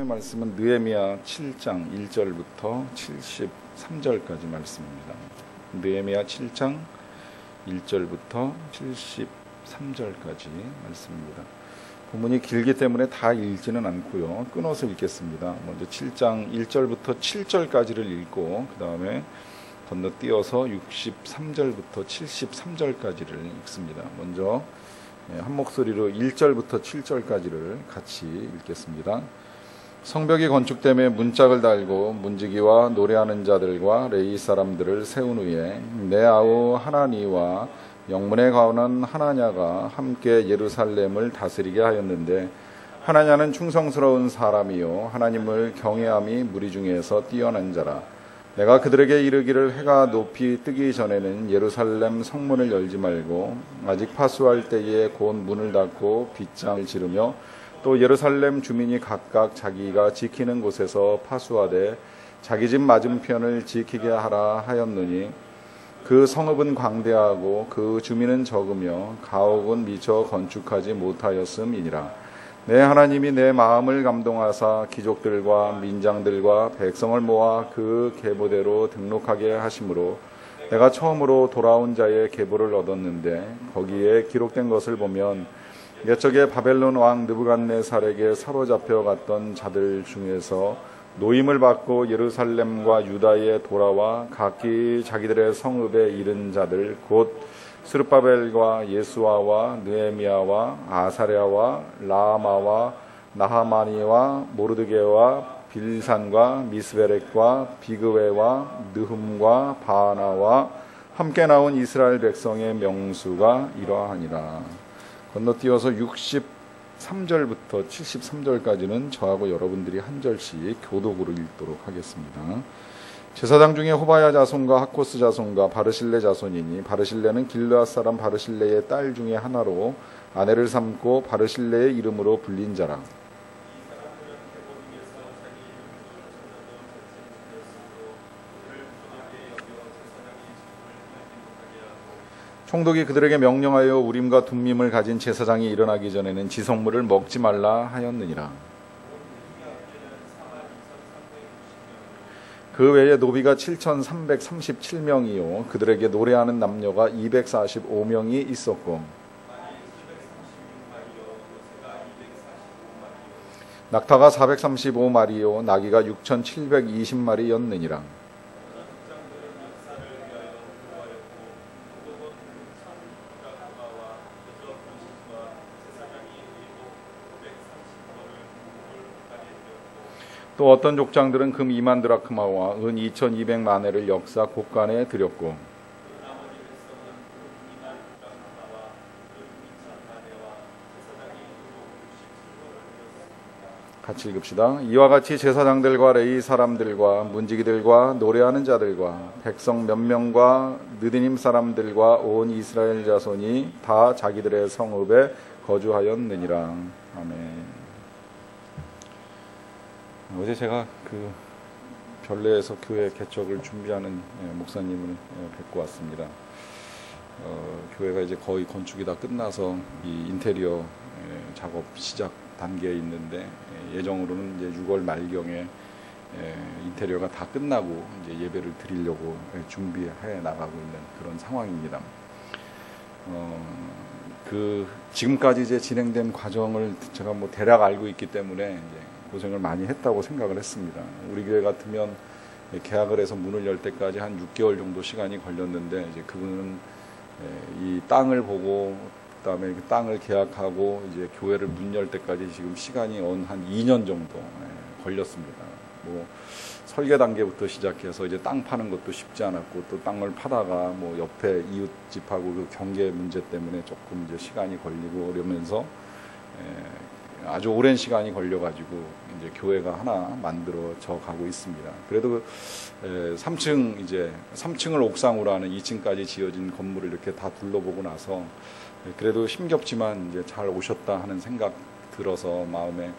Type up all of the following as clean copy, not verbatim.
말씀은 느헤미야 7장 1절부터 73절까지 말씀입니다. 느헤미야 7장 1절부터 73절까지 말씀입니다. 본문이 길기 때문에 다 읽지는 않고요. 끊어서 읽겠습니다. 먼저 7장 1절부터 7절까지를 읽고 그 다음에 건너뛰어서 63절부터 73절까지를 읽습니다. 먼저 한 목소리로 1절부터 7절까지를 같이 읽겠습니다. 성벽이 건축됨에 문짝을 달고 문지기와 노래하는 자들과 레위 사람들을 세운 후에 내 아우 하나니와 영문에 가오는 하나냐가 함께 예루살렘을 다스리게 하였는데 하나냐는 충성스러운 사람이요 하나님을 경외함이 무리 중에서 뛰어난 자라. 내가 그들에게 이르기를 해가 높이 뜨기 전에는 예루살렘 성문을 열지 말고 아직 파수할 때에 곧 문을 닫고 빗장을 지르며 또 예루살렘 주민이 각각 자기가 지키는 곳에서 파수하되 자기 집 맞은편을 지키게 하라 하였노니 그 성읍은 광대하고 그 주민은 적으며 가옥은 미처 건축하지 못하였음이니라. 내 하나님이 내 마음을 감동하사 귀족들과 민장들과 백성을 모아 그 계보대로 등록하게 하심으로 내가 처음으로 돌아온 자의 계보를 얻었는데 거기에 기록된 것을 보면 옛적에 바벨론 왕 느부갓네살에게 사로잡혀 갔던 자들 중에서 노임을 받고 예루살렘과 유다에 돌아와 각기 자기들의 성읍에 이른 자들 곧 스룹바벨과 예수아와 느헤미야와 아사랴와 라마와 나하마니와 모르드게와 빌산과 미스베렉과 비그웨와 느흠과 바나와 함께 나온 이스라엘 백성의 명수가 이러하니라. 건너뛰어서 63절부터 73절까지는 저하고 여러분들이 한 절씩 교독으로 읽도록 하겠습니다. 제사장 중에 호바야 자손과 하코스 자손과 바르실레 자손이니 바르실레는 길르앗 사람 바르실레의 딸 중에 하나로 아내를 삼고 바르실레의 이름으로 불린 자라. 총독이 그들에게 명령하여 우림과 둠밈을 가진 제사장이 일어나기 전에는 지성물을 먹지 말라 하였느니라. 그 외에 노비가 7,337명이요 그들에게 노래하는 남녀가 245명이 있었고 낙타가 435마리요 나귀가 6,720마리였느니라. 또 어떤 족장들은 금 2만 드라크마와 은 2,200마네를 역사 곳간에 드렸고 같이 읽읍시다. 이와 같이 제사장들과 레위 사람들과 문지기들과 노래하는 자들과 백성 몇 명과 느디님 사람들과 온 이스라엘 자손이 다 자기들의 성읍에 거주하였느니라. 아멘. 어제 제가 그 별내에서 교회 개척을 준비하는 목사님을 뵙고 왔습니다. 교회가 이제 거의 건축이 다 끝나서 이 인테리어 작업 시작 단계에 있는데 예정으로는 이제 6월 말경에 인테리어가 다 끝나고 이제 예배를 드리려고 준비해 나가고 있는 그런 상황입니다. 그 지금까지 이제 진행된 과정을 제가 뭐 대략 알고 있기 때문에 이제 고생을 많이 했다고 생각을 했습니다. 우리 교회 같으면 계약을 해서 문을 열 때까지 한 6개월 정도 시간이 걸렸는데 이제 그분은 이 땅을 보고 그다음에 그 땅을 계약하고 이제 교회를 문 열 때까지 지금 시간이 한 2년 정도 걸렸습니다. 뭐 설계 단계부터 시작해서 이제 땅 파는 것도 쉽지 않았고 또 땅을 파다가 뭐 옆에 이웃집하고 그 경계 문제 때문에 조금 이제 시간이 걸리고 이러면서 아주 오랜 시간이 걸려가지고 이제 교회가 하나 만들어져 가고 있습니다. 그래도 3층을 옥상으로 하는 2층까지 지어진 건물을 이렇게 다 둘러보고 나서 그래도 힘겹지만 이제 잘 오셨다 하는 생각 들어서 마음에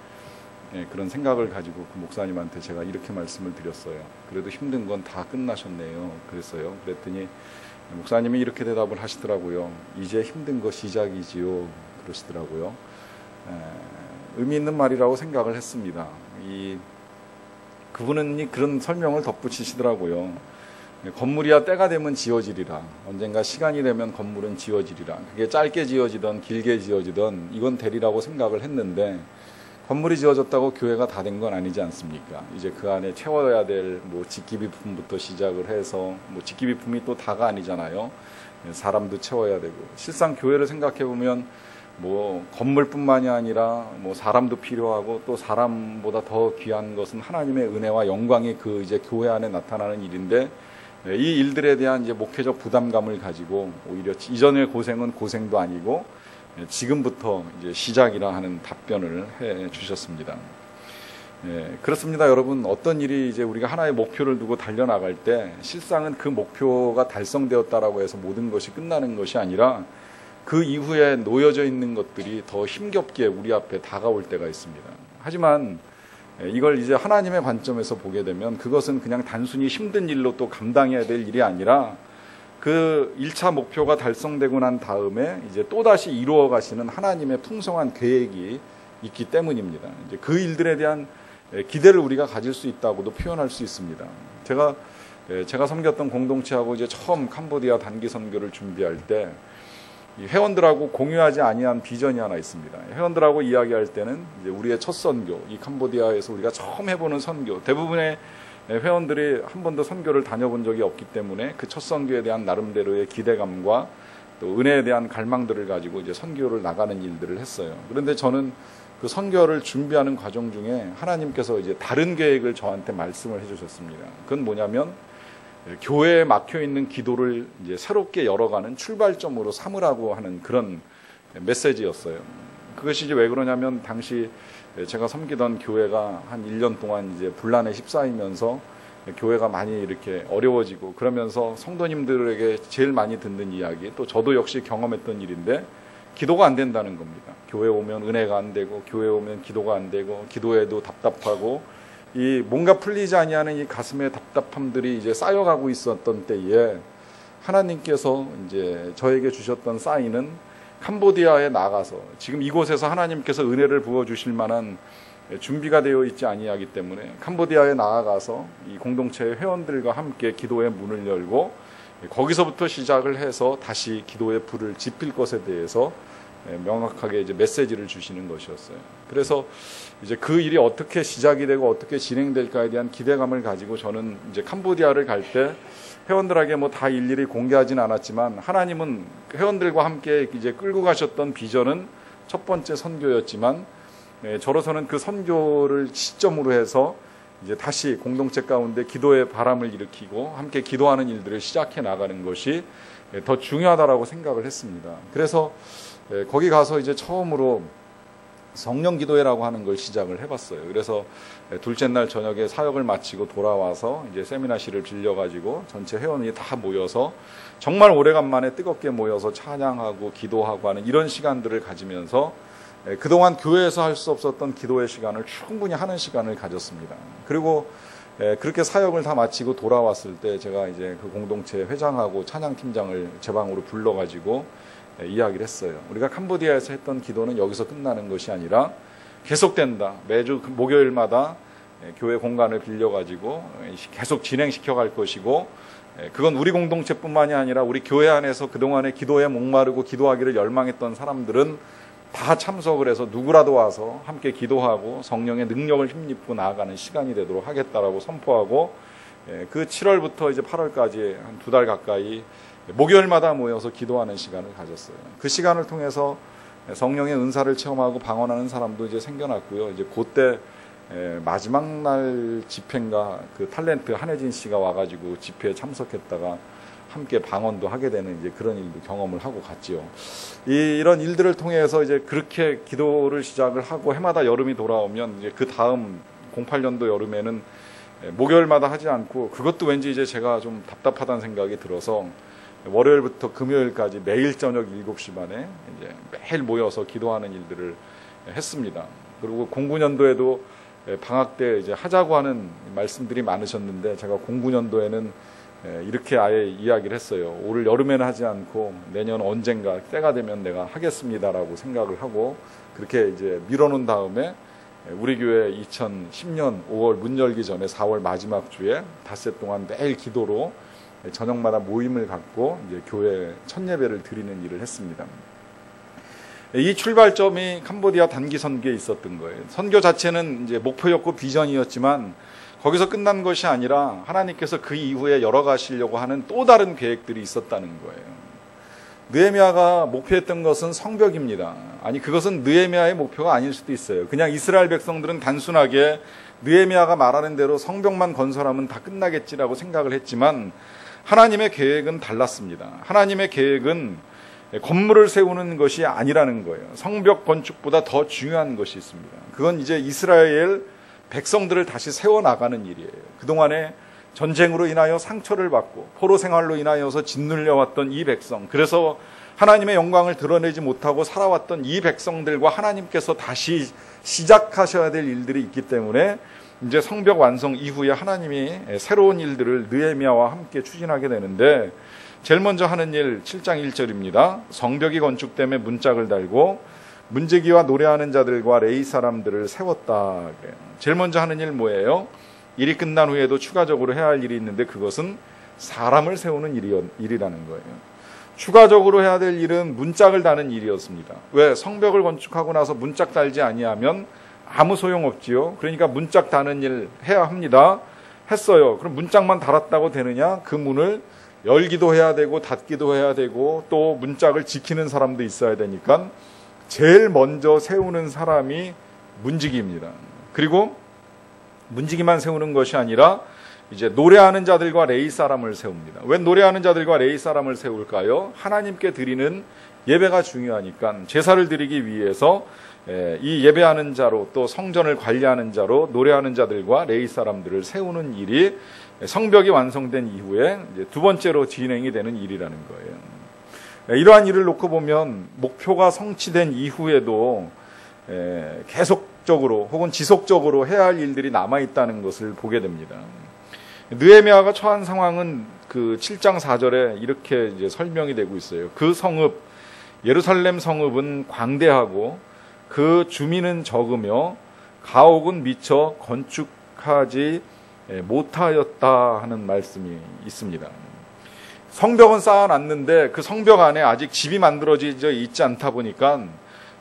그런 생각을 가지고 그 목사님한테 제가 이렇게 말씀을 드렸어요. 그래도 힘든 건 다 끝나셨네요. 그랬어요. 그랬더니 목사님이 이렇게 대답을 하시더라고요. 이제 힘든 거 시작이지요. 그러시더라고요. 의미 있는 말이라고 생각을 했습니다. 그분은 그런 설명을 덧붙이시더라고요. 건물이야 때가 되면 지어지리라. 언젠가 시간이 되면 건물은 지어지리라. 그게 짧게 지어지던 길게 지어지던 이건 되리라고 생각을 했는데, 건물이 지어졌다고 교회가 다 된 건 아니지 않습니까? 이제 그 안에 채워야 될 직기비품부터 시작을 해서 직기비품이 또 다가 아니잖아요. 사람도 채워야 되고, 실상 교회를 생각해 보면 건물뿐만이 아니라 사람도 필요하고, 또 사람보다 더 귀한 것은 하나님의 은혜와 영광이 이제 교회 안에 나타나는 일인데, 이 일들에 대한 이제 목회적 부담감을 가지고 오히려 이전의 고생은 고생도 아니고 지금부터 이제 시작이라 하는 답변을 해 주셨습니다. 그렇습니다, 여러분. 어떤 일이 이제 우리가 하나의 목표를 두고 달려나갈 때 실상은 그 목표가 달성되었다라고 해서 모든 것이 끝나는 것이 아니라 그 이후에 놓여져 있는 것들이 더 힘겹게 우리 앞에 다가올 때가 있습니다. 하지만 이걸 이제 하나님의 관점에서 보게 되면 그것은 그냥 단순히 힘든 일로 또 감당해야 될 일이 아니라 그 1차 목표가 달성되고 난 다음에 이제 또다시 이루어 가시는 하나님의 풍성한 계획이 있기 때문입니다. 이제 그 일들에 대한 기대를 우리가 가질 수 있다고도 표현할 수 있습니다. 제가 섬겼던 공동체하고 이제 처음 캄보디아 단기 선교를 준비할 때 회원들하고 공유하지 아니한 비전이 하나 있습니다. 회원들하고 이야기할 때는 이제 우리의 첫 선교, 이 캄보디아에서 우리가 처음 해보는 선교, 대부분의 회원들이 한 번도 선교를 다녀본 적이 없기 때문에 그 첫 선교에 대한 나름대로의 기대감과 또 은혜에 대한 갈망들을 가지고 이제 선교를 나가는 일들을 했어요. 그런데 저는 그 선교를 준비하는 과정 중에 하나님께서 이제 다른 계획을 저한테 말씀을 해주셨습니다. 그건 뭐냐면 교회에 막혀 있는 기도를 이제 새롭게 열어가는 출발점으로 삼으라고 하는 그런 메시지였어요. 그것이 이제 왜 그러냐면 당시 제가 섬기던 교회가 한 1년 동안 이제 분란에 휩싸이면서 교회가 많이 이렇게 어려워지고 그러면서 성도님들에게 제일 많이 듣는 이야기, 또 저도 역시 경험했던 일인데 기도가 안 된다는 겁니다. 교회 오면 은혜가 안 되고, 교회 오면 기도가 안 되고, 기도해도 답답하고, 이 뭔가 풀리지 아니하는 이 가슴의 답답함들이 이제 쌓여가고 있었던 때에 하나님께서 이제 저에게 주셨던 사인은 캄보디아에 나가서 지금 이곳에서 하나님께서 은혜를 부어 주실 만한 준비가 되어 있지 아니하기 때문에 캄보디아에 나아가서 이 공동체의 회원들과 함께 기도의 문을 열고 거기서부터 시작을 해서 다시 기도의 불을 지필 것에 대해서 명확하게 이제 메시지를 주시는 것이었어요. 그래서 이제 그 일이 어떻게 시작이 되고 어떻게 진행될까에 대한 기대감을 가지고 저는 이제 캄보디아를 갈 때 회원들에게 다 일일이 공개하진 않았지만 하나님은 회원들과 함께 이제 끌고 가셨던 비전은 첫 번째 선교였지만 저로서는 그 선교를 시점으로 해서 이제 다시 공동체 가운데 기도의 바람을 일으키고 함께 기도하는 일들을 시작해 나가는 것이 더 중요하다라고 생각을 했습니다. 그래서 거기 가서 이제 처음으로 성령 기도회라고 하는 걸 시작을 해봤어요. 그래서 둘째 날 저녁에 사역을 마치고 돌아와서 이제 세미나실을 빌려가지고 전체 회원이 다 모여서 정말 오래간만에 뜨겁게 모여서 찬양하고 기도하고 하는 이런 시간들을 가지면서 그동안 교회에서 할 수 없었던 기도의 시간을 충분히 하는 시간을 가졌습니다. 그리고 그렇게 사역을 다 마치고 돌아왔을 때 제가 이제 그 공동체 회장하고 찬양팀장을 제 방으로 불러가지고 이야기를 했어요. 우리가 캄보디아에서 했던 기도는 여기서 끝나는 것이 아니라 계속된다. 매주 목요일마다 교회 공간을 빌려가지고 계속 진행시켜 갈 것이고, 그건 우리 공동체뿐만이 아니라 우리 교회 안에서 그동안에 기도에 목마르고 기도하기를 열망했던 사람들은 다 참석을 해서 누구라도 와서 함께 기도하고 성령의 능력을 힘입고 나아가는 시간이 되도록 하겠다라고 선포하고, 그 7월부터 이제 8월까지 한 2달 가까이 목요일마다 모여서 기도하는 시간을 가졌어요. 그 시간을 통해서 성령의 은사를 체험하고 방언하는 사람도 이제 생겨났고요. 이제 그때 마지막 날 집회인가 그 탤런트 한혜진 씨가 와가지고 집회에 참석했다가 함께 방언도 하게 되는 이제 그런 일도 경험을 하고 갔지요. 이런 일들을 통해서 이제 그렇게 기도를 시작을 하고 해마다 여름이 돌아오면 이제 그 다음 08년도 여름에는 목요일마다 하지 않고, 그것도 왠지 이제 제가 좀 답답하다는 생각이 들어서 월요일부터 금요일까지 매일 저녁 7시 반에 이제 매일 모여서 기도하는 일들을 했습니다. 그리고 09년도에도 방학 때 이제 하자고 하는 말씀들이 많으셨는데 제가 09년도에는 이렇게 아예 이야기를 했어요. 올 여름에는 하지 않고 내년 언젠가 때가 되면 내가 하겠습니다라고 생각을 하고 그렇게 이제 밀어놓은 다음에 우리 교회 2010년 5월 문 열기 전에 4월 마지막 주에 닷새 동안 매일 기도로 저녁마다 모임을 갖고 이제 교회 첫 예배를 드리는 일을 했습니다. 이 출발점이 캄보디아 단기 선교에 있었던 거예요. 선교 자체는 이제 목표였고 비전이었지만 거기서 끝난 것이 아니라 하나님께서 그 이후에 열어가시려고 하는 또 다른 계획들이 있었다는 거예요. 느헤미야가 목표했던 것은 성벽입니다. 아니, 그것은 느헤미야의 목표가 아닐 수도 있어요. 그냥 이스라엘 백성들은 단순하게 느헤미야가 말하는 대로 성벽만 건설하면 다 끝나겠지라고 생각을 했지만 하나님의 계획은 달랐습니다. 하나님의 계획은 건물을 세우는 것이 아니라는 거예요. 성벽 건축보다 더 중요한 것이 있습니다. 그건 이제 이스라엘 백성들을 다시 세워나가는 일이에요. 그동안에 전쟁으로 인하여 상처를 받고 포로 생활로 인하여서 짓눌려왔던 이 백성, 그래서 하나님의 영광을 드러내지 못하고 살아왔던 이 백성들과 하나님께서 다시 시작하셔야 될 일들이 있기 때문에 이제 성벽 완성 이후에 하나님이 새로운 일들을 느헤미야와 함께 추진하게 되는데, 제일 먼저 하는 일 7장 1절입니다. 성벽이 건축됨에 문짝을 달고 문지기와 노래하는 자들과 레위 사람들을 세웠다 그래요. 제일 먼저 하는 일 뭐예요? 일이 끝난 후에도 추가적으로 해야 할 일이 있는데 그것은 사람을 세우는 일이라는 거예요. 추가적으로 해야 될 일은 문짝을 다는 일이었습니다. 왜? 성벽을 건축하고 나서 문짝 달지 아니하면 아무 소용없지요. 그러니까 문짝 다는 일 해야 합니다. 했어요. 그럼 문짝만 달았다고 되느냐? 그 문을 열기도 해야 되고 닫기도 해야 되고 또 문짝을 지키는 사람도 있어야 되니까 제일 먼저 세우는 사람이 문지기입니다. 그리고 문지기만 세우는 것이 아니라 이제 노래하는 자들과 레위 사람을 세웁니다. 왜 노래하는 자들과 레위 사람을 세울까요? 하나님께 드리는 예배가 중요하니까 제사를 드리기 위해서 이 예배하는 자로 또 성전을 관리하는 자로 노래하는 자들과 레위 사람들을 세우는 일이 성벽이 완성된 이후에 이제 두 번째로 진행이 되는 일이라는 거예요. 이러한 일을 놓고 보면 목표가 성취된 이후에도 계속적으로 혹은 지속적으로 해야 할 일들이 남아있다는 것을 보게 됩니다. 느헤미야가 처한 상황은 그 7장 4절에 이렇게 이제 설명이 되고 있어요. 그 성읍, 예루살렘 성읍은 광대하고 그 주민은 적으며 가옥은 미처 건축하지 못하였다 하는 말씀이 있습니다. 성벽은 쌓아놨는데 그 성벽 안에 아직 집이 만들어져 있지 않다 보니까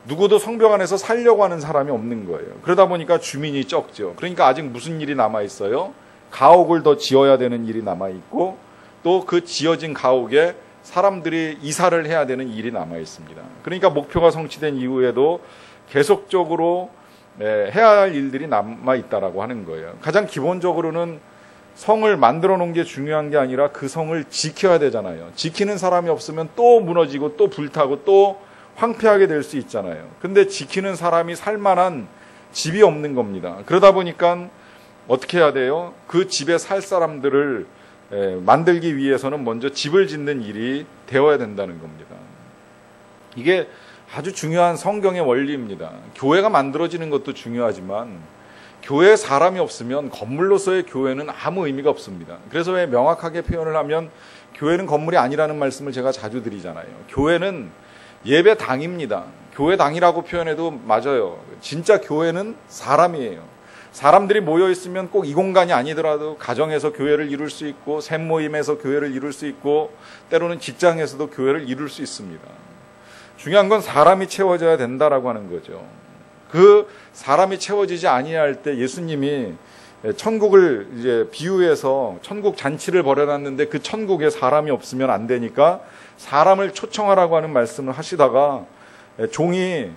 누구도 성벽 안에서 살려고 하는 사람이 없는 거예요. 그러다 보니까 주민이 적죠. 그러니까 아직 무슨 일이 남아있어요? 가옥을 더 지어야 되는 일이 남아있고 또 그 지어진 가옥에 사람들이 이사를 해야 되는 일이 남아있습니다. 그러니까 목표가 성취된 이후에도 계속적으로 해야 할 일들이 남아있다라고 하는 거예요. 가장 기본적으로는 성을 만들어 놓은 게 중요한 게 아니라 그 성을 지켜야 되잖아요. 지키는 사람이 없으면 또 무너지고 또 불타고 또 황폐하게 될 수 있잖아요. 근데 지키는 사람이 살만한 집이 없는 겁니다. 그러다 보니까 어떻게 해야 돼요? 그 집에 살 사람들을 만들기 위해서는 먼저 집을 짓는 일이 되어야 된다는 겁니다. 이게 아주 중요한 성경의 원리입니다. 교회가 만들어지는 것도 중요하지만 교회에 사람이 없으면 건물로서의 교회는 아무 의미가 없습니다. 그래서 왜 명확하게 표현을 하면 교회는 건물이 아니라는 말씀을 제가 자주 드리잖아요. 교회는 예배당입니다. 교회당이라고 표현해도 맞아요. 진짜 교회는 사람이에요. 사람들이 모여있으면 꼭 이 공간이 아니더라도 가정에서 교회를 이룰 수 있고 샘모임에서 교회를 이룰 수 있고 때로는 직장에서도 교회를 이룰 수 있습니다. 중요한 건 사람이 채워져야 된다라고 하는 거죠. 그 사람이 채워지지 아니할 때 예수님이 천국을 이제 비유해서 천국 잔치를 벌여놨는데 그 천국에 사람이 없으면 안 되니까 사람을 초청하라고 하는 말씀을 하시다가 종이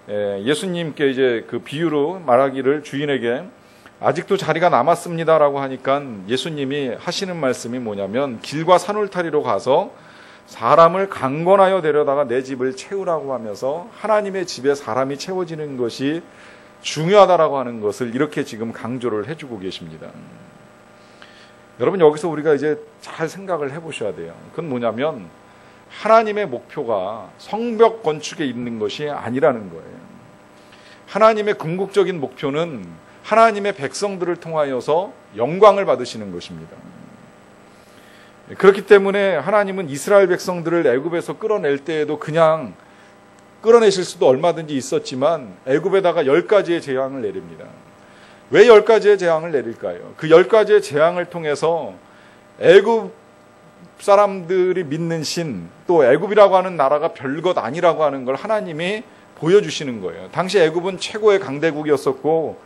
예수님께 이제 그 비유로 말하기를 주인에게 아직도 자리가 남았습니다라고 하니까 예수님이 하시는 말씀이 뭐냐면 길과 산울타리로 가서 사람을 강권하여 데려다가 내 집을 채우라고 하면서 하나님의 집에 사람이 채워지는 것이 중요하다라고 하는 것을 이렇게 지금 강조를 해주고 계십니다. 여러분 여기서 우리가 이제 잘 생각을 해보셔야 돼요. 그건 뭐냐면 하나님의 목표가 성벽 건축에 있는 것이 아니라는 거예요. 하나님의 궁극적인 목표는 하나님의 백성들을 통하여서 영광을 받으시는 것입니다. 그렇기 때문에 하나님은 이스라엘 백성들을 애굽에서 끌어낼 때에도 그냥 끌어내실 수도 얼마든지 있었지만 애굽에다가 10가지의 재앙을 내립니다. 왜 10가지의 재앙을 내릴까요? 그 10가지의 재앙을 통해서 애굽 사람들이 믿는 신, 또 애굽이라고 하는 나라가 별것 아니라고 하는 걸 하나님이 보여주시는 거예요. 당시 애굽은 최고의 강대국이었었고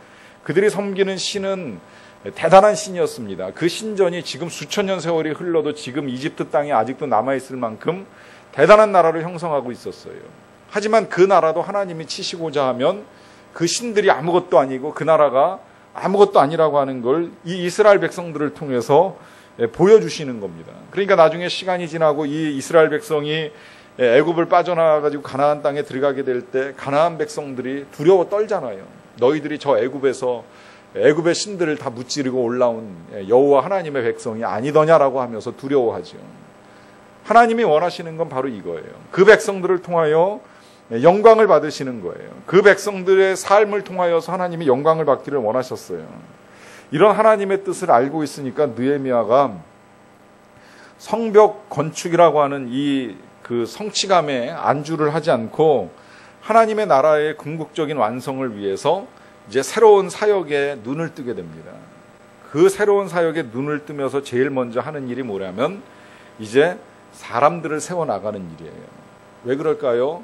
그들이 섬기는 신은 대단한 신이었습니다. 그 신전이 지금 수천 년 세월이 흘러도 지금 이집트 땅에 아직도 남아있을 만큼 대단한 나라를 형성하고 있었어요. 하지만 그 나라도 하나님이 치시고자 하면 그 신들이 아무것도 아니고 그 나라가 아무것도 아니라고 하는 걸 이 이스라엘 백성들을 통해서 보여주시는 겁니다. 그러니까 나중에 시간이 지나고 이 이스라엘 백성이 애굽을 빠져나가지고 가나안 땅에 들어가게 될 때 가나안 백성들이 두려워 떨잖아요. 너희들이 저 애굽에서 애굽의 신들을 다 무찌르고 올라온 여호와 하나님의 백성이 아니더냐라고 하면서 두려워하죠. 하나님이 원하시는 건 바로 이거예요. 그 백성들을 통하여 영광을 받으시는 거예요. 그 백성들의 삶을 통하여서 하나님이 영광을 받기를 원하셨어요. 이런 하나님의 뜻을 알고 있으니까 느헤미야가 성벽 건축이라고 하는 그 성취감에 안주를 하지 않고 하나님의 나라의 궁극적인 완성을 위해서 이제 새로운 사역에 눈을 뜨게 됩니다. 그 새로운 사역에 눈을 뜨면서 제일 먼저 하는 일이 뭐냐면 이제 사람들을 세워나가는 일이에요. 왜 그럴까요?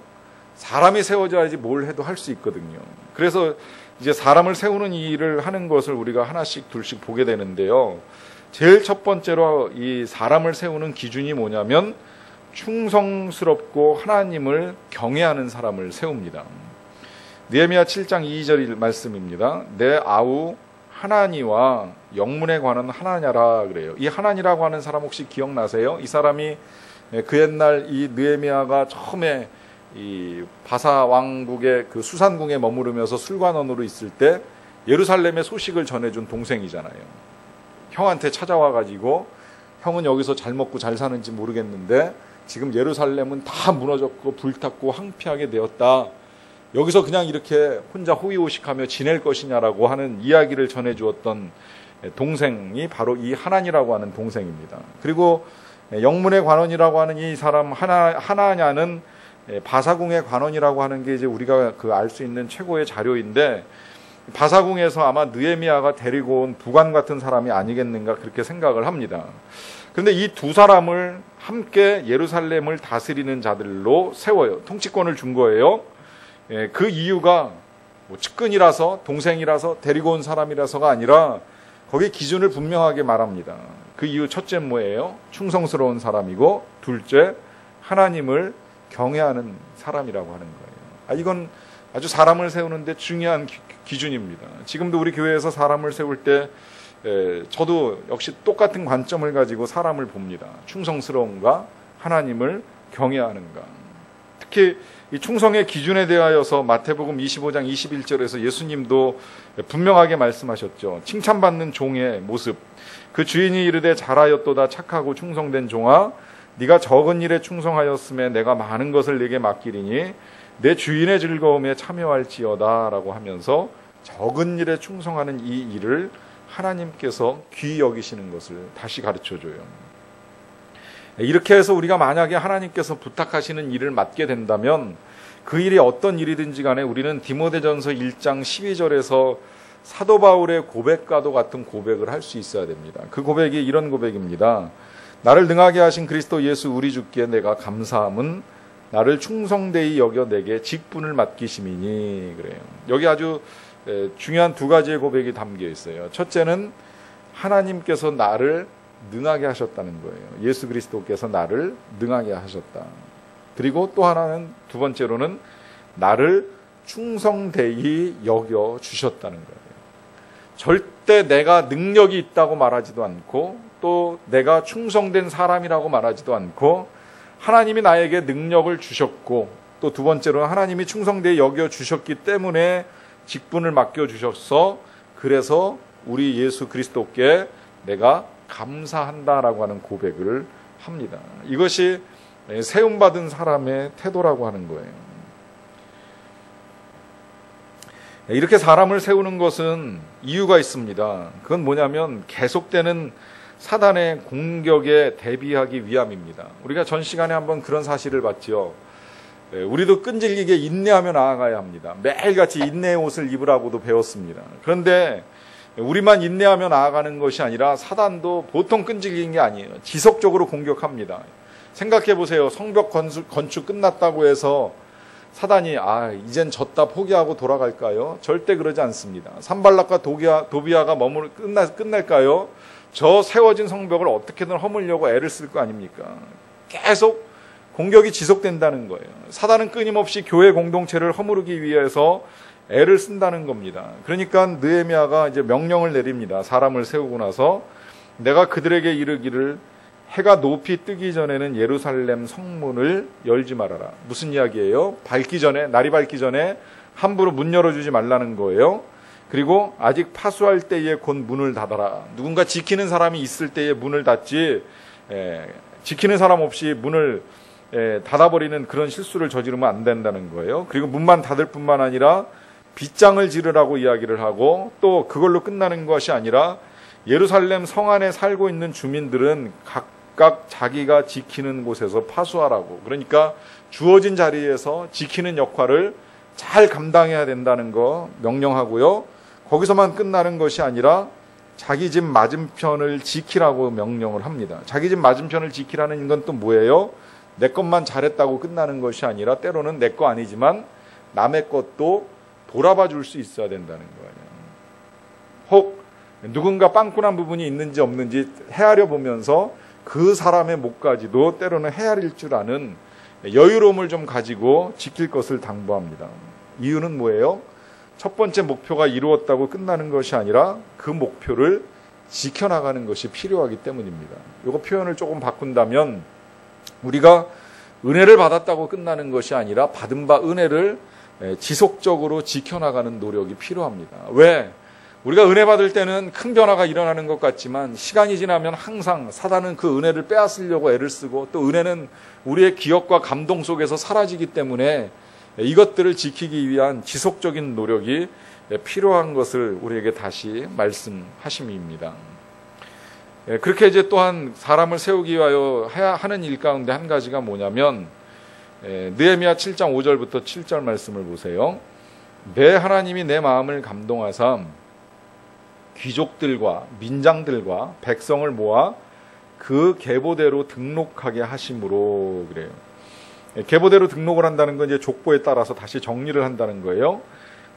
사람이 세워져야지 뭘 해도 할 수 있거든요. 그래서 이제 사람을 세우는 일을 하는 것을 우리가 하나씩 둘씩 보게 되는데요. 제일 첫 번째로 이 사람을 세우는 기준이 뭐냐면 충성스럽고 하나님을 경외하는 사람을 세웁니다. 느헤미야 7장 2절 말씀입니다. 내 아우 하나니와 영문에 관한 하나냐라 그래요. 이 하나니라고 하는 사람 혹시 기억나세요? 이 사람이 그 옛날 이 느헤미야가 처음에 이 바사 왕국의 그 수산궁에 머무르면서 술관원으로 있을 때 예루살렘의 소식을 전해준 동생이잖아요. 형한테 찾아와 가지고 형은 여기서 잘 먹고 잘 사는지 모르겠는데 지금 예루살렘은 다 무너졌고 불탔고 황폐하게 되었다. 여기서 그냥 이렇게 혼자 호의호식하며 지낼 것이냐라고 하는 이야기를 전해주었던 동생이 바로 이 하나니라고 하는 동생입니다. 그리고 영문의 관원이라고 하는 이 사람 하나냐는 바사궁의 관원이라고 하는 게 이제 우리가 그 알 수 있는 최고의 자료인데 바사궁에서 아마 느헤미야가 데리고 온 부관 같은 사람이 아니겠는가 그렇게 생각을 합니다. 그런데 이 두 사람을 함께 예루살렘을 다스리는 자들로 세워요. 통치권을 준 거예요. 그 이유가 뭐 측근이라서 동생이라서 데리고 온 사람이라서가 아니라 거기에 기준을 분명하게 말합니다. 그 이유 첫째 뭐예요? 충성스러운 사람이고 둘째 하나님을 경외하는 사람이라고 하는 거예요. 이건 아주 사람을 세우는데 중요한 기준입니다. 지금도 우리 교회에서 사람을 세울 때 저도 역시 똑같은 관점을 가지고 사람을 봅니다. 충성스러운가 하나님을 경외하는가. 특히 이 충성의 기준에 대하여서 마태복음 25장 21절에서 예수님도 분명하게 말씀하셨죠. 칭찬받는 종의 모습. 그 주인이 이르되 잘하였도다 착하고 충성된 종아 네가 적은 일에 충성하였음에 내가 많은 것을 네게 맡기리니 내 주인의 즐거움에 참여할지어다 라고 하면서 적은 일에 충성하는 이 일을 하나님께서 귀히 여기시는 것을 다시 가르쳐줘요. 이렇게 해서 우리가 만약에 하나님께서 부탁하시는 일을 맡게 된다면 그 일이 어떤 일이든지 간에 우리는 디모데전서 1장 12절에서 사도 바울의 고백과도 같은 고백을 할 수 있어야 됩니다. 그 고백이 이런 고백입니다. 나를 능하게 하신 그리스도 예수 우리 주께 내가 감사함은 나를 충성되이 여겨 내게 직분을 맡기심이니 그래요. 여기 아주 중요한 두 가지의 고백이 담겨 있어요. 첫째는 하나님께서 나를 능하게 하셨다는 거예요. 예수 그리스도께서 나를 능하게 하셨다. 그리고 또 하나는 두 번째로는 나를 충성되이 여겨 주셨다는 거예요. 절대 내가 능력이 있다고 말하지도 않고 또 내가 충성된 사람이라고 말하지도 않고 하나님이 나에게 능력을 주셨고 또 두 번째로는 하나님이 충성되이 여겨 주셨기 때문에 직분을 맡겨 주셔서 그래서 우리 예수 그리스도께 내가 감사한다라고 하는 고백을 합니다. 이것이 세움받은 사람의 태도라고 하는 거예요. 이렇게 사람을 세우는 것은 이유가 있습니다. 그건 뭐냐면 계속되는 사단의 공격에 대비하기 위함입니다. 우리가 전 시간에 한번 그런 사실을 봤죠. 우리도 끈질기게 인내하며 나아가야 합니다. 매일같이 인내의 옷을 입으라고도 배웠습니다. 그런데 우리만 인내하며 나아가는 것이 아니라 사단도 보통 끈질긴 게 아니에요. 지속적으로 공격합니다. 생각해 보세요. 성벽 건축 끝났다고 해서 사단이 이젠 졌다 포기하고 돌아갈까요? 절대 그러지 않습니다. 산발락과 도비아가 끝낼까요? 저 세워진 성벽을 어떻게든 허물려고 애를 쓸 거 아닙니까? 계속 공격이 지속된다는 거예요. 사단은 끊임없이 교회 공동체를 허무르기 위해서 애를 쓴다는 겁니다. 그러니까 느헤미야가 이제 명령을 내립니다. 사람을 세우고 나서 내가 그들에게 이르기를 해가 높이 뜨기 전에는 예루살렘 성문을 열지 말아라. 무슨 이야기예요? 날이 밝기 전에 함부로 문 열어주지 말라는 거예요. 그리고 아직 파수할 때에 곧 문을 닫아라. 누군가 지키는 사람이 있을 때에 문을 닫지, 지키는 사람 없이 문을 닫아버리는 그런 실수를 저지르면 안 된다는 거예요. 그리고 문만 닫을 뿐만 아니라 빗장을 지르라고 이야기를 하고, 또 그걸로 끝나는 것이 아니라 예루살렘 성 안에 살고 있는 주민들은 각각 자기가 지키는 곳에서 파수하라고. 그러니까 주어진 자리에서 지키는 역할을 잘 감당해야 된다는 거 명령하고요. 거기서만 끝나는 것이 아니라 자기 집 맞은편을 지키라고 명령을 합니다. 자기 집 맞은편을 지키라는 건 또 뭐예요? 내 것만 잘했다고 끝나는 것이 아니라 때로는 내 거 아니지만 남의 것도 돌아봐 줄 수 있어야 된다는 거예요. 혹 누군가 빵꾸난 부분이 있는지 없는지 헤아려 보면서 그 사람의 목까지도 때로는 헤아릴 줄 아는 여유로움을 좀 가지고 지킬 것을 당부합니다. 이유는 뭐예요? 첫 번째 목표가 이루었다고 끝나는 것이 아니라 그 목표를 지켜나가는 것이 필요하기 때문입니다. 이거 표현을 조금 바꾼다면 우리가 은혜를 받았다고 끝나는 것이 아니라 받은 바 은혜를 지속적으로 지켜나가는 노력이 필요합니다. 왜? 우리가 은혜 받을 때는 큰 변화가 일어나는 것 같지만 시간이 지나면 항상 사단은 그 은혜를 빼앗으려고 애를 쓰고, 또 은혜는 우리의 기억과 감동 속에서 사라지기 때문에 이것들을 지키기 위한 지속적인 노력이 필요한 것을 우리에게 다시 말씀하심입니다. 그렇게 이제 또한 사람을 세우기 위하여 하는 일 가운데 한 가지가 뭐냐면, 느헤미야 7장 5절부터 7절 말씀을 보세요. 내 하나님이 내 마음을 감동하사 귀족들과 민장들과 백성을 모아 그 계보대로 등록하게 하심으로. 그래요. 계보대로 등록을 한다는 건 이제 족보에 따라서 다시 정리를 한다는 거예요.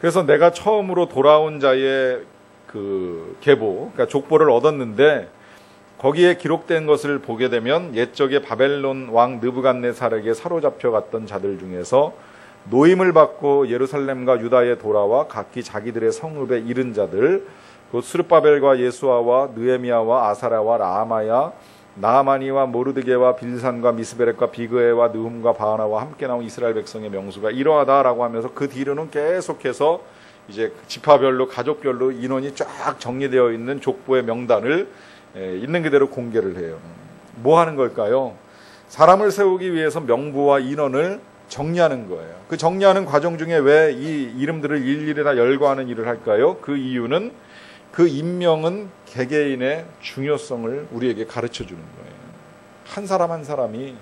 그래서 내가 처음으로 돌아온 자의 그 계보, 그러니까 족보를 얻었는데 거기에 기록된 것을 보게 되면 옛적에 바벨론 왕 느부갓네살에게 사로잡혀 갔던 자들 중에서 노임을 받고 예루살렘과 유다에 돌아와 각기 자기들의 성읍에 이른 자들, 곧 스룹바벨과 예수아와 느헤미야와 아사랴와 라마야, 나아마니와 모르드게와 빌산과 미스베렉과 비그에와 느훔과 바하나와 함께 나온 이스라엘 백성의 명수가 이러하다라고 하면서 그 뒤로는 계속해서 이제 지파별로 가족별로 인원이 쫙 정리되어 있는 족보의 명단을 있는 그대로 공개를 해요. 뭐 하는 걸까요? 사람을 세우기 위해서 명부와 인원을 정리하는 거예요. 그 정리하는 과정 중에 왜 이 이름들을 일일이 다 열거하는 일을 할까요? 그 이유는 그 임명은 개개인의 중요성을 우리에게 가르쳐 주는 거예요. 한 사람 한 사람이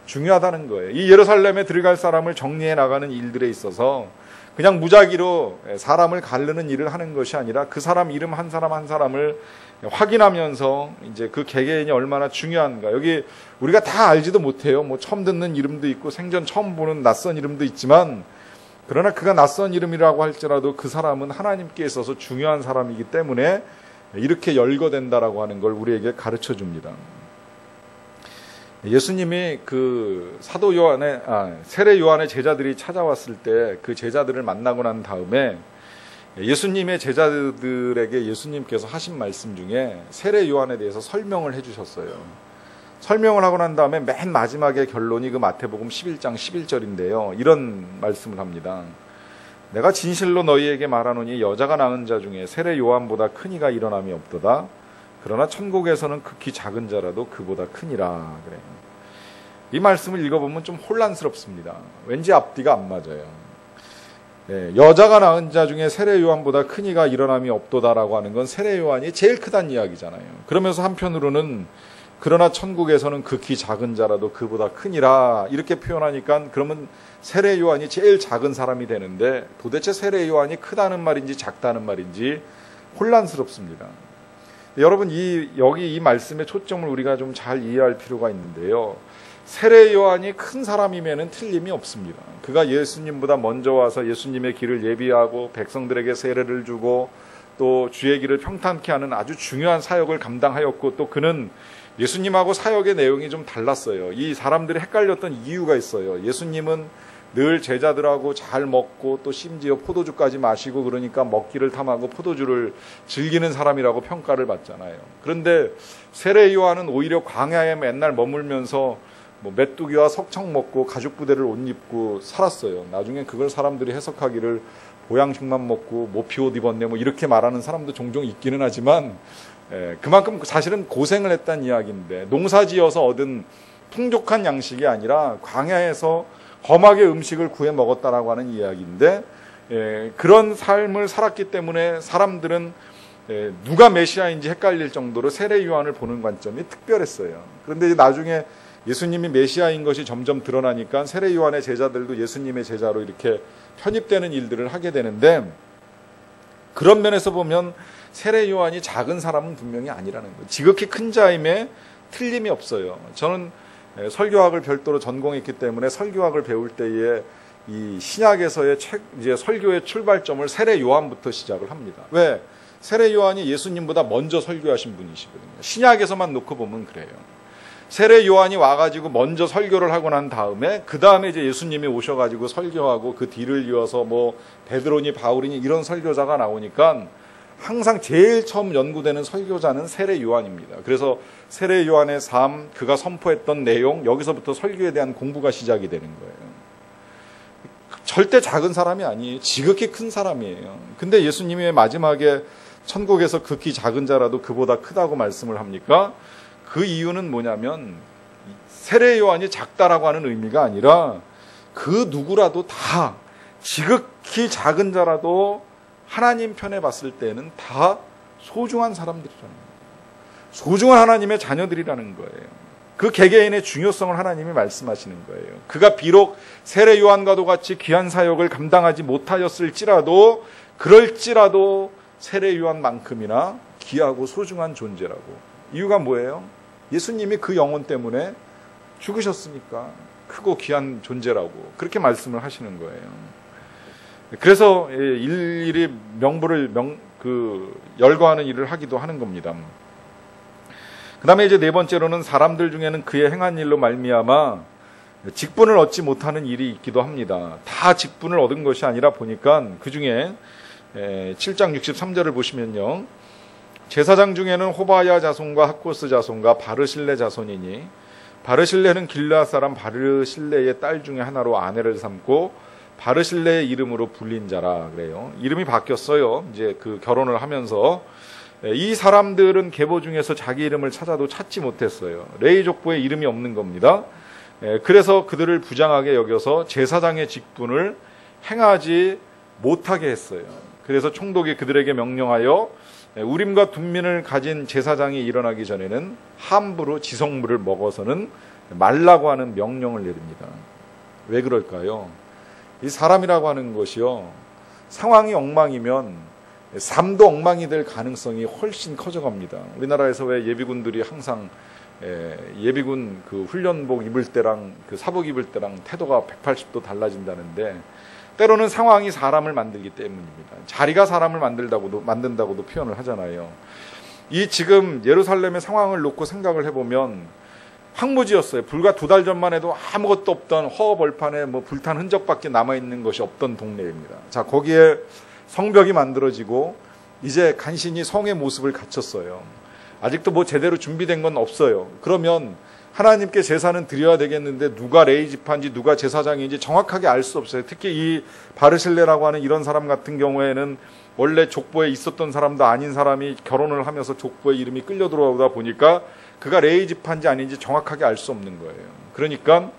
중요하다는 거예요. 이 예루살렘에 들어갈 사람을 정리해 나가는 일들에 있어서 그냥 무작위로 사람을 가르는 일을 하는 것이 아니라 그 사람 이름 한 사람 한 사람을 확인하면서 이제 그 개개인이 얼마나 중요한가. 여기 우리가 다 알지도 못해요. 뭐 처음 듣는 이름도 있고 생전 처음 보는 낯선 이름도 있지만, 그러나 그가 낯선 이름이라고 할지라도 그 사람은 하나님께 있어서 중요한 사람이기 때문에 이렇게 열거된다라고 하는 걸 우리에게 가르쳐 줍니다. 예수님이 그 세례 요한의 제자들이 찾아왔을 때 그 제자들을 만나고 난 다음에 예수님의 제자들에게 예수님께서 하신 말씀 중에 세례 요한에 대해서 설명을 해주셨어요. 설명을 하고 난 다음에 맨 마지막에 결론이 그 마태복음 11장 11절인데요. 이런 말씀을 합니다. 내가 진실로 너희에게 말하노니 여자가 낳은 자 중에 세례 요한보다 큰 이가 일어남이 없도다. 그러나 천국에서는 극히 작은 자라도 그보다 크니라. 그래요. 이 말씀을 읽어보면 좀 혼란스럽습니다. 왠지 앞뒤가 안 맞아요. 여자가 낳은 자 중에 세례 요한보다 큰 이가 일어남이 없도다라고 하는 건 세례 요한이 제일 크다는 이야기잖아요. 그러면서 한편으로는 그러나 천국에서는 극히 작은 자라도 그보다 크니라 이렇게 표현하니까 그러면 세례 요한이 제일 작은 사람이 되는데 도대체 세례 요한이 크다는 말인지 작다는 말인지 혼란스럽습니다. 여러분 여기 이 말씀의 초점을 우리가 좀 잘 이해할 필요가 있는데요. 세례 요한이 큰 사람이면은 틀림이 없습니다. 그가 예수님보다 먼저 와서 예수님의 길을 예비하고 백성들에게 세례를 주고 또 주의 길을 평탄케 하는 아주 중요한 사역을 감당하였고 또 그는 예수님하고 사역의 내용이 좀 달랐어요. 이 사람들이 헷갈렸던 이유가 있어요. 예수님은 늘 제자들하고 잘 먹고 또 심지어 포도주까지 마시고 그러니까 먹기를 탐하고 포도주를 즐기는 사람이라고 평가를 받잖아요. 그런데 세례 요한은 오히려 광야에 맨날 머물면서 메뚜기와 석청 먹고 가죽 부대를 옷 입고 살았어요. 나중에 그걸 사람들이 해석하기를 보양식만 먹고 모피 옷 입었네 이렇게 말하는 사람도 종종 있기는 하지만 그만큼 사실은 고생을 했다는 이야기인데 농사지어서 얻은 풍족한 양식이 아니라 광야에서 험하게 음식을 구해 먹었다라고 하는 이야기인데 그런 삶을 살았기 때문에 사람들은 누가 메시아인지 헷갈릴 정도로 세례 요한을 보는 관점이 특별했어요. 그런데 나중에 예수님이 메시아인 것이 점점 드러나니까 세례 요한의 제자들도 예수님의 제자로 이렇게 편입되는 일들을 하게 되는데 그런 면에서 보면 세례 요한이 작은 사람은 분명히 아니라는 거예요. 지극히 큰 자임에 틀림이 없어요. 저는 설교학을 별도로 전공했기 때문에 설교학을 배울 때에 이 신약에서의 이제 설교의 출발점을 세례 요한부터 시작을 합니다. 왜? 세례 요한이 예수님보다 먼저 설교하신 분이시거든요. 신약에서만 놓고 보면 그래요. 세례 요한이 와가지고 먼저 설교를 하고 난 다음에 그 다음에 이제 예수님이 오셔가지고 설교하고 그 뒤를 이어서 베드로니 바울이니 이런 설교자가 나오니까 항상 제일 처음 연구되는 설교자는 세례 요한입니다. 그래서 세례 요한의 삶, 그가 선포했던 내용 여기서부터 설교에 대한 공부가 시작이 되는 거예요. 절대 작은 사람이 아니에요. 지극히 큰 사람이에요. 근데 예수님이 왜 마지막에 천국에서 극히 작은 자라도 그보다 크다고 말씀을 합니까? 그 이유는 뭐냐면 세례 요한이 작다라고 하는 의미가 아니라 그 누구라도 다 지극히 작은 자라도 하나님 편에 봤을 때는 다 소중한 사람들이라는 거예요. 소중한 하나님의 자녀들이라는 거예요. 그 개개인의 중요성을 하나님이 말씀하시는 거예요. 그가 비록 세례 요한과도 같이 귀한 사역을 감당하지 못하였을지라도 그럴지라도 세례 요한만큼이나 귀하고 소중한 존재라고. 이유가 뭐예요? 예수님이 그 영혼 때문에 죽으셨으니까 크고 귀한 존재라고 그렇게 말씀을 하시는 거예요. 그래서 일일이 명부를 열거하는 일을 하기도 하는 겁니다. 그 다음에 이제 네 번째로는 사람들 중에는 그의 행한 일로 말미암아 직분을 얻지 못하는 일이 있기도 합니다. 다 직분을 얻은 것이 아니라 보니까 그 중에 7장 63절을 보시면요. 제사장 중에는 호바야 자손과 학고스 자손과 바르실레 자손이니 바르실레는 길르앗 사람 바르실레의 딸 중에 하나로 아내를 삼고 바르실레의 이름으로 불린 자라 그래요. 이름이 바뀌었어요. 이제 그 결혼을 하면서 이 사람들은 계보 중에서 자기 이름을 찾아도 찾지 못했어요. 레위 족보에 이름이 없는 겁니다. 그래서 그들을 부장하게 여겨서 제사장의 직분을 행하지 못하게 했어요. 그래서 총독이 그들에게 명령하여 우림과 둠민을 가진 제사장이 일어나기 전에는 함부로 지성물을 먹어서는 말라고 하는 명령을 내립니다. 왜 그럴까요? 이 사람이라고 하는 것이요, 상황이 엉망이면 삶도 엉망이 될 가능성이 훨씬 커져갑니다. 우리나라에서 왜 예비군들이 항상 예비군 그 훈련복 입을 때랑 그 사복 입을 때랑 태도가 180도 달라진다는데 때로는 상황이 사람을 만들기 때문입니다. 자리가 사람을 만든다고도 표현을 하잖아요. 이 지금 예루살렘의 상황을 놓고 생각을 해보면 황무지였어요. 불과 2달 전만 해도 아무것도 없던 허허벌판에 불탄 흔적밖에 남아있는 것이 없던 동네입니다. 자, 거기에 성벽이 만들어지고 이제 간신히 성의 모습을 갖췄어요. 아직도 제대로 준비된 건 없어요. 그러면 하나님께 제사는 드려야 되겠는데 누가 레위 지파인지 누가 제사장인지 정확하게 알 수 없어요. 특히 이 바르실레라고 하는 이런 사람 같은 경우에는 원래 족보에 있었던 사람도 아닌 사람이 결혼을 하면서 족보에 이름이 끌려 들어오다 보니까 그가 레위 지파인지 아닌지 정확하게 알 수 없는 거예요. 그러니까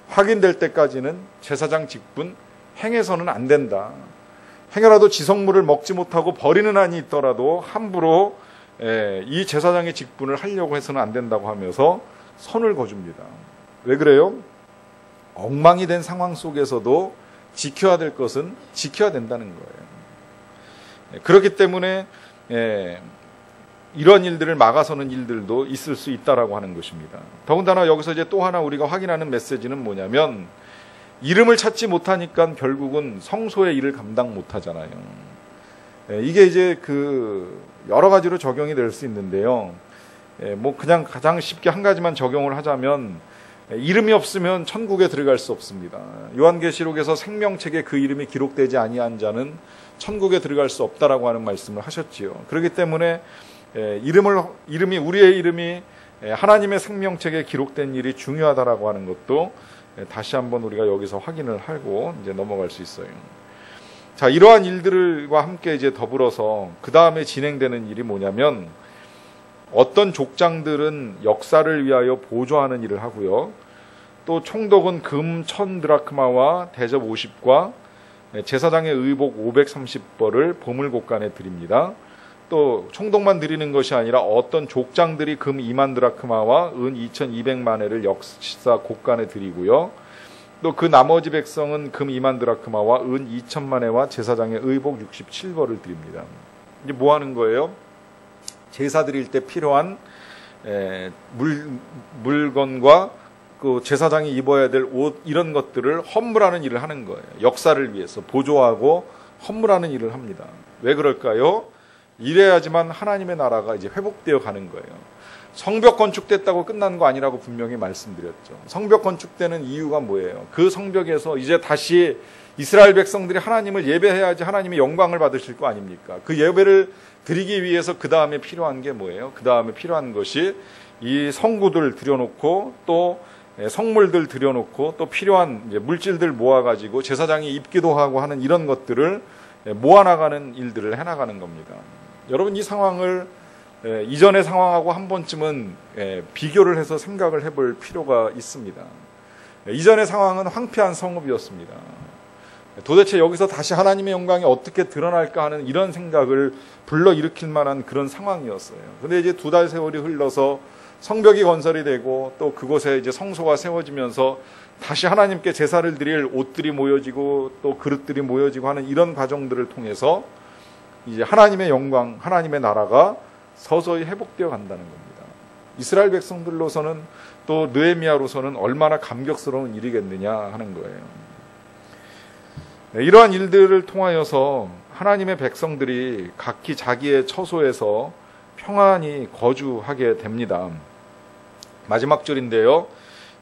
확인될 때까지는 제사장 직분 행해서는 안 된다. 행여라도 지성물을 먹지 못하고 버리는 한이 있더라도 함부로 이 제사장의 직분을 하려고 해서는 안 된다고 하면서 선을 거줍니다. 왜 그래요? 엉망이 된 상황 속에서도 지켜야 될 것은 지켜야 된다는 거예요. 그렇기 때문에 이런 일들을 막아서는 일들도 있을 수 있다라고 하는 것입니다. 더군다나 여기서 이제 또 하나 우리가 확인하는 메시지는 뭐냐면, 이름을 찾지 못하니까 결국은 성소의 일을 감당 못하잖아요. 이게 이제 여러 가지로 적용이 될 수 있는데요. 뭐 그냥 가장 쉽게 한 가지만 적용을 하자면, 이름이 없으면 천국에 들어갈 수 없습니다. 요한계시록에서 생명책에 그 이름이 기록되지 아니한 자는 천국에 들어갈 수 없다라고 하는 말씀을 하셨지요. 그렇기 때문에 우리의 이름이 하나님의 생명책에 기록된 일이 중요하다라고 하는 것도 다시 한번 우리가 여기서 확인을 하고 이제 넘어갈 수 있어요. 자, 이러한 일들과 함께 이제 더불어서 그 다음에 진행되는 일이 뭐냐면, 어떤 족장들은 역사를 위하여 보조하는 일을 하고요. 또 총독은 금 1000드라크마와 대접 50과 제사장의 의복 530벌을 보물곡간에 드립니다. 또 총독만 드리는 것이 아니라 어떤 족장들이 금 2만 드라크마와 은 2200만회를 역사 곡간에 드리고요. 또 그 나머지 백성은 금 2만 드라크마와 은 2000만회와 제사장의 의복 67벌을 드립니다. 이제 뭐 하는 거예요? 제사 드릴 때 필요한 물건과 그 제사장이 입어야 될 옷, 이런 것들을 헌물하는 일을 하는 거예요. 역사를 위해서 보조하고 헌물하는 일을 합니다. 왜 그럴까요? 이래야지만 하나님의 나라가 이제 회복되어 가는 거예요. 성벽 건축됐다고 끝난 거 아니라고 분명히 말씀드렸죠. 성벽 건축되는 이유가 뭐예요? 그 성벽에서 이제 다시 이스라엘 백성들이 하나님을 예배해야지 하나님의 영광을 받으실 거 아닙니까? 그 예배를 드리기 위해서 그 다음에 필요한 게 뭐예요? 그 다음에 필요한 것이 이 성구들 들여놓고 또 성물들 들여놓고 또 필요한 이제 물질들 모아가지고 제사장이 입기도 하고 하는 이런 것들을 모아나가는 일들을 해나가는 겁니다. 여러분, 이 상황을 이전의 상황하고 한 번쯤은 비교를 해서 생각을 해볼 필요가 있습니다. 이전의 상황은 황폐한 성읍이었습니다. 도대체 여기서 다시 하나님의 영광이 어떻게 드러날까 하는 이런 생각을 불러일으킬 만한 그런 상황이었어요. 근데 이제 2달 세월이 흘러서 성벽이 건설이 되고 또 그곳에 이제 성소가 세워지면서 다시 하나님께 제사를 드릴 옷들이 모여지고 또 그릇들이 모여지고 하는 이런 과정들을 통해서 이제 하나님의 영광, 하나님의 나라가 서서히 회복되어 간다는 겁니다. 이스라엘 백성들로서는 또 느헤미야로서는 얼마나 감격스러운 일이겠느냐 하는 거예요. 이러한 일들을 통하여서 하나님의 백성들이 각기 자기의 처소에서 평안히 거주하게 됩니다. 마지막 줄인데요.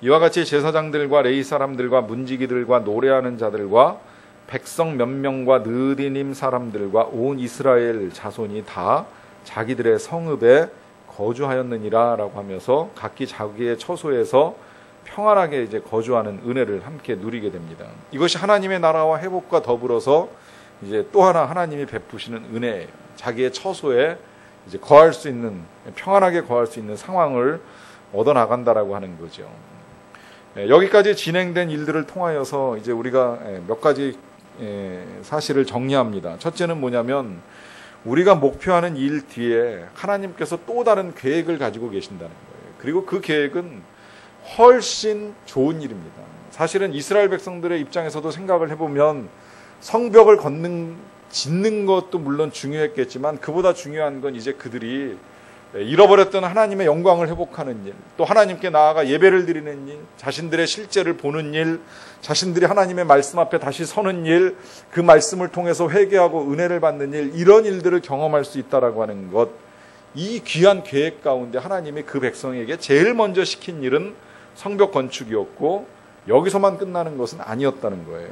이와 같이 제사장들과 레위 사람들과 문지기들과 노래하는 자들과 백성 몇 명과 느디님 사람들과 온 이스라엘 자손이 다 자기들의 성읍에 거주하였느니라 라고 하면서 각기 자기의 처소에서 평안하게 이제 거주하는 은혜를 함께 누리게 됩니다. 이것이 하나님의 나라와 회복과 더불어서 이제 또 하나 하나님이 베푸시는 은혜예요. 자기의 처소에 이제 거할 수 있는, 평안하게 거할 수 있는 상황을 얻어 나간다라고 하는 거죠. 여기까지 진행된 일들을 통하여서 이제 우리가 몇 가지 사실을 정리합니다. 첫째는 뭐냐면, 우리가 목표하는 일 뒤에 하나님께서 또 다른 계획을 가지고 계신다는 거예요. 그리고 그 계획은 훨씬 좋은 일입니다. 사실은 이스라엘 백성들의 입장에서도 생각을 해보면 성벽을 짓는 것도 물론 중요했겠지만 그보다 중요한 건 이제 그들이 잃어버렸던 하나님의 영광을 회복하는 일, 또 하나님께 나아가 예배를 드리는 일, 자신들의 실제를 보는 일, 자신들이 하나님의 말씀 앞에 다시 서는 일, 그 말씀을 통해서 회개하고 은혜를 받는 일, 이런 일들을 경험할 수 있다라고 하는 것, 이 귀한 계획 가운데 하나님이 그 백성에게 제일 먼저 시킨 일은 성벽 건축이었고 여기서만 끝나는 것은 아니었다는 거예요.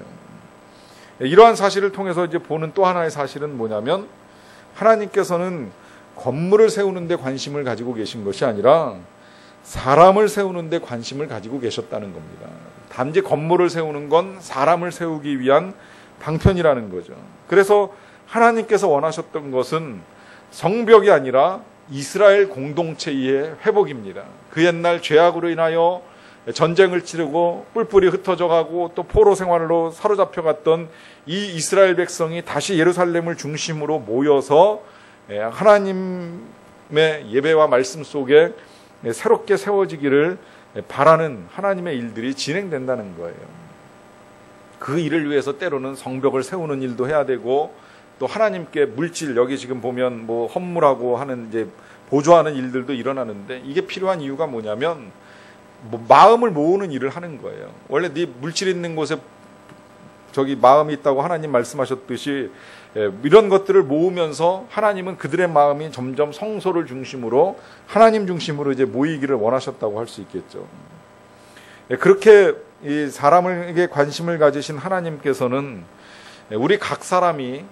이러한 사실을 통해서 이제 보는 또 하나의 사실은 뭐냐면, 하나님께서는 건물을 세우는 데 관심을 가지고 계신 것이 아니라 사람을 세우는 데 관심을 가지고 계셨다는 겁니다. 단지 건물을 세우는 건 사람을 세우기 위한 방편이라는 거죠. 그래서 하나님께서 원하셨던 것은 성벽이 아니라 이스라엘 공동체의 회복입니다. 그 옛날 죄악으로 인하여 전쟁을 치르고 뿔뿔이 흩어져 가고 또 포로 생활로 사로잡혀 갔던 이 이스라엘 백성이 다시 예루살렘을 중심으로 모여서 하나님의 예배와 말씀 속에 새롭게 세워지기를 바라는 하나님의 일들이 진행된다는 거예요. 그 일을 위해서 때로는 성벽을 세우는 일도 해야 되고 또 하나님께 물질, 여기 지금 보면 뭐 헌물하고 하는 이제 보조하는 일들도 일어나는데, 이게 필요한 이유가 뭐냐면 마음을 모으는 일을 하는 거예요. 원래 네 물질 있는 곳에 저기 마음이 있다고 하나님 말씀하셨듯이 이런 것들을 모으면서 하나님은 그들의 마음이 점점 성소를 중심으로 하나님 중심으로 이제 모이기를 원하셨다고 할 수 있겠죠. 그렇게 이 사람에게 관심을 가지신 하나님께서는 우리 각 사람이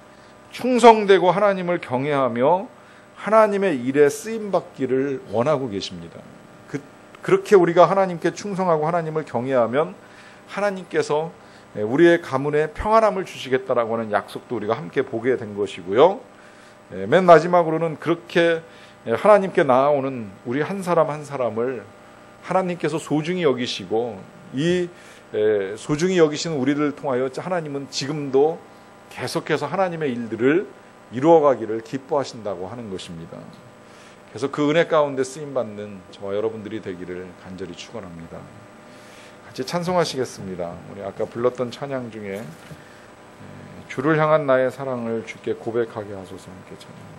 충성되고 하나님을 경외하며 하나님의 일에 쓰임받기를 원하고 계십니다. 그렇게 우리가 하나님께 충성하고 하나님을 경외하면 하나님께서 우리의 가문에 평안함을 주시겠다라고 하는 약속도 우리가 함께 보게 된 것이고요. 맨 마지막으로는 그렇게 하나님께 나아오는 우리 한 사람 한 사람을 하나님께서 소중히 여기시고 이 소중히 여기시는 우리를 통하여 하나님은 지금도 계속해서 하나님의 일들을 이루어가기를 기뻐하신다고 하는 것입니다. 그래서 그 은혜 가운데 쓰임받는 저와 여러분들이 되기를 간절히 축원합니다. 같이 찬송하시겠습니다. 우리 아까 불렀던 찬양 중에 주를 향한 나의 사랑을 주께 고백하게 하소서 함께 찬양.